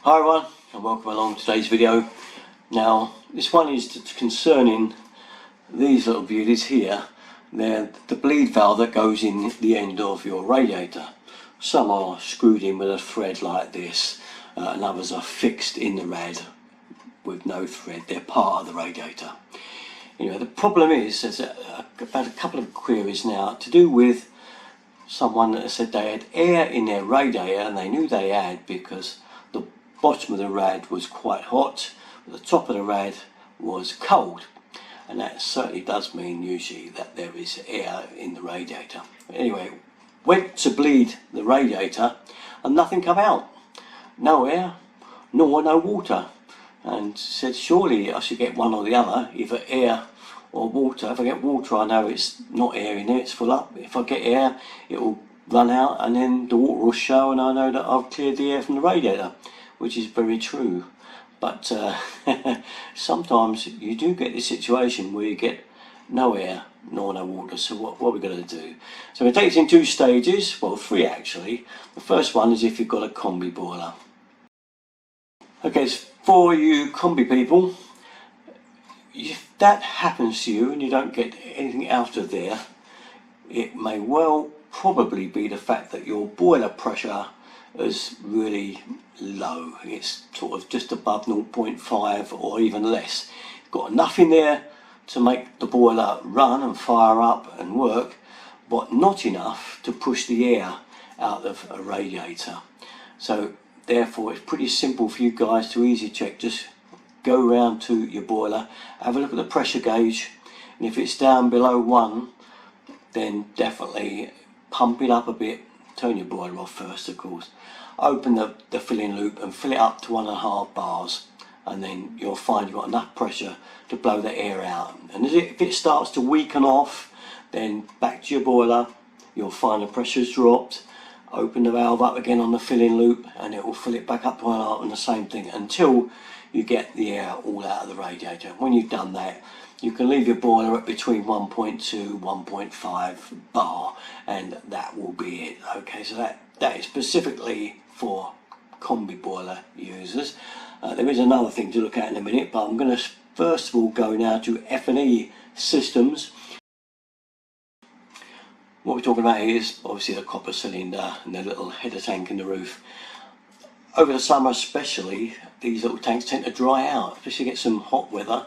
Hi everyone and welcome along to today's video. Now this one is concerning these little beauties here. They're the bleed valve that goes in the end of your radiator. Some are screwed in with a thread like this and others are fixed in the rad with no thread. They're part of the radiator. Anyway, the problem is there's about a couple of queries now to do with someone that said they had air in their radiator, and they knew they had because the bottom of the rad was quite hot, but the top of the rad was cold, and that certainly does mean usually that there is air in the radiator. But anyway, went to bleed the radiator and nothing come out, no air nor no water, and said surely I should get one or the other, either air or water. If I get water, I know it's not air in there, it's full up. If I get air, it will run out and then the water will show and I know that I've cleared the air from the radiator, which is very true. But sometimes you do get this situation where you get no air nor no water. So what are we going to do? So we take it in two stages, well three actually. The first one is if you've got a Combi boiler. Okay, so for you Combi people, if that happens to you and you don't get anything out of there, it may well probably be the fact that your boiler pressure is really low. It's sort of just above 0.5 or even less. You've got enough in there to make the boiler run and fire up and work, but not enough to push the air out of a radiator. So therefore it's pretty simple for you guys to easy check. Just go round to your boiler, have a look at the pressure gauge, and if it's down below 1, then definitely pump it up a bit. Turn your boiler off first, of course. Open the filling loop and fill it up to 1.5 bars, and then you'll find you've got enough pressure to blow the air out. And if it starts to weaken off, then back to your boiler, you'll find the pressure's dropped. Open the valve up again on the filling loop and it will fill it back up to 1.5, and the same thing until you get the air all out of the radiator. When you've done that, you can leave your boiler at between 1.2 1.5 bar, and that will be it. Okay, so that is specifically for Combi boiler users. There is another thing to look at in a minute, but I'm going to first of all go now to F&E systems. What we're talking about here is obviously the copper cylinder and the little header tank in the roof. Over the summer especially, these little tanks tend to dry out, especially get some hot weather.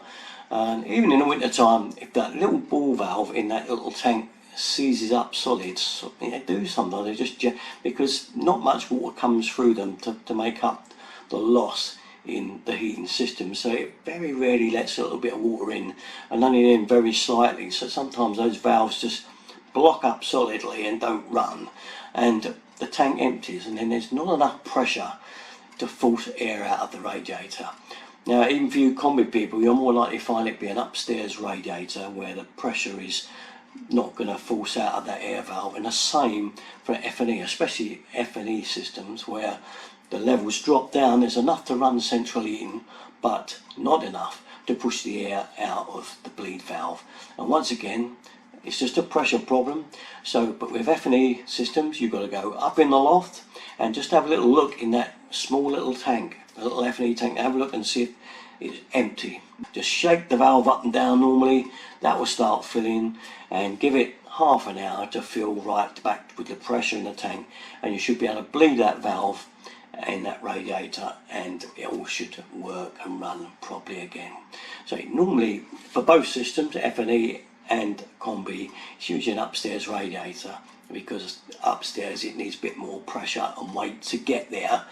And even in the winter time, if that little ball valve in that little tank seizes up solids, they do sometimes, they just because not much water comes through them to make up the loss in the heating system, so it very rarely lets a little bit of water in, and only then very slightly. So sometimes those valves just block up solidly and don't run, and the tank empties, and then there's not enough pressure to force air out of the radiator. Now even for you Combi people, you're more likely to find it be an upstairs radiator where the pressure is not going to force out of that air valve, and the same for F&E, especially F&E systems where the levels drop down. There's enough to run central heating but not enough to push the air out of the bleed valve, and once again it's just a pressure problem. So but with F&E systems you've got to go up in the loft and just have a little look in that small little tank, a little F&E tank, have a look and see if it's empty. Just shake the valve up and down normally, that will start filling, and give it half an hour to fill right back with the pressure in the tank, and you should be able to bleed that valve in that radiator and it all should work and run properly again. So normally for both systems, F&E and Combi, it's usually an upstairs radiator, because upstairs it needs a bit more pressure and weight to get there.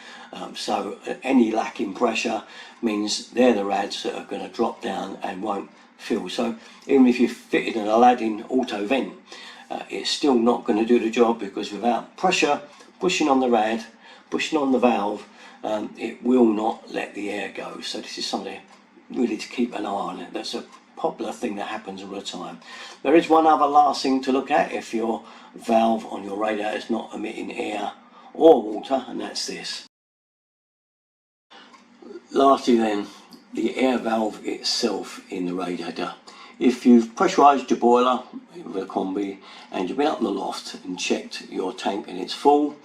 So any lack in pressure means they're the rads that are going to drop down and won't fill. So even if you fitted an Aladdin auto vent, it's still not going to do the job, because without pressure pushing on the rad, pushing on the valve, it will not let the air go. So this is something really to keep an eye on. That's a popular thing that happens all the time. There is one other last thing to look at if your valve on your radiator is not emitting air or water, and that's this. Lastly then, the air valve itself in the radiator. If you've pressurised your boiler with a Combi and you've been up in the loft and checked your tank and it's full,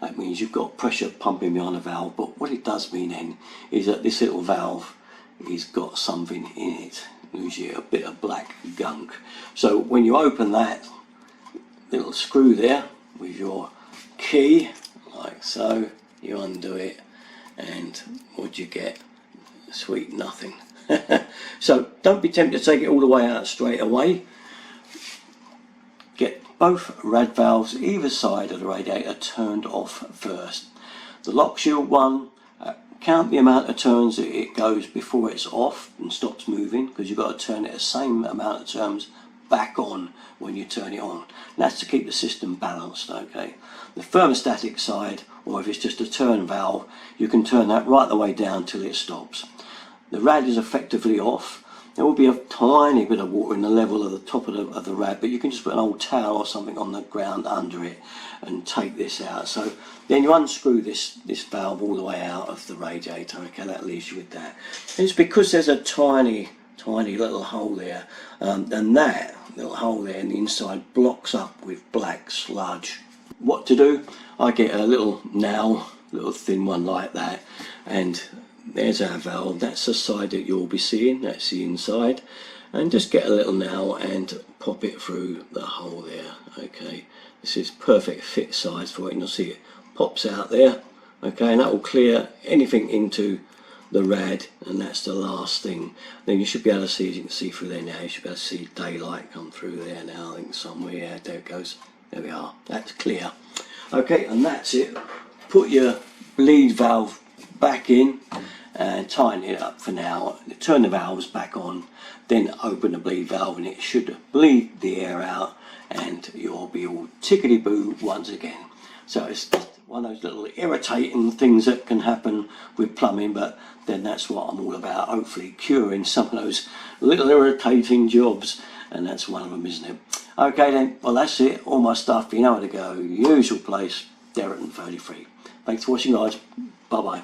that means you've got pressure pumping behind the valve. But what it does mean then is that this little valve has got something in it, usually a bit of black gunk. So when you open that little screw there with your key, like so, you undo it, and what you get? Sweet nothing. So don't be tempted to take it all the way out straight away. Get both rad valves either side of the radiator turned off first. The lock shield one, count the amount of turns that it goes before it's off and stops moving, because you've got to turn it the same amount of turns back on when you turn it on. And that's to keep the system balanced, okay? The thermostatic side, or if it's just a turn valve, you can turn that right the way down till it stops. The rad is effectively off. There will be a tiny bit of water in the level of the top of the rad, but you can just put an old towel or something on the ground under it and take this out. So then you unscrew this valve all the way out of the radiator, okay? That leaves you with that. And it's because there's a tiny little hole there, and that little hole there in the inside blocks up with black sludge. What to do? I get a little nail, little thin one like that, and there's our valve. That's the side that you'll be seeing, that's the inside, and just get a little nail and pop it through the hole there, okay? This is perfect fit size for it, and you'll see it pops out there, okay? And that will clear anything into the rad, and that's the last thing. Then you should be able to see, as you can see through there now, you should be able to see daylight come through there now, I think somewhere. Yeah, there it goes, there we are, that's clear. Okay, and that's it. Put your bleed valve back in and tighten it up for now. Turn the valves back on, then open the bleed valve, and it should bleed the air out, and you'll be all tickety-boo once again. So it's just one of those little irritating things that can happen with plumbing, but then that's what I'm all about, hopefully curing some of those little irritating jobs, and that's one of them, isn't it? Okay then, well that's it, all my stuff, you know where to go, usual place, Derriton 33. Thanks for watching guys, bye bye.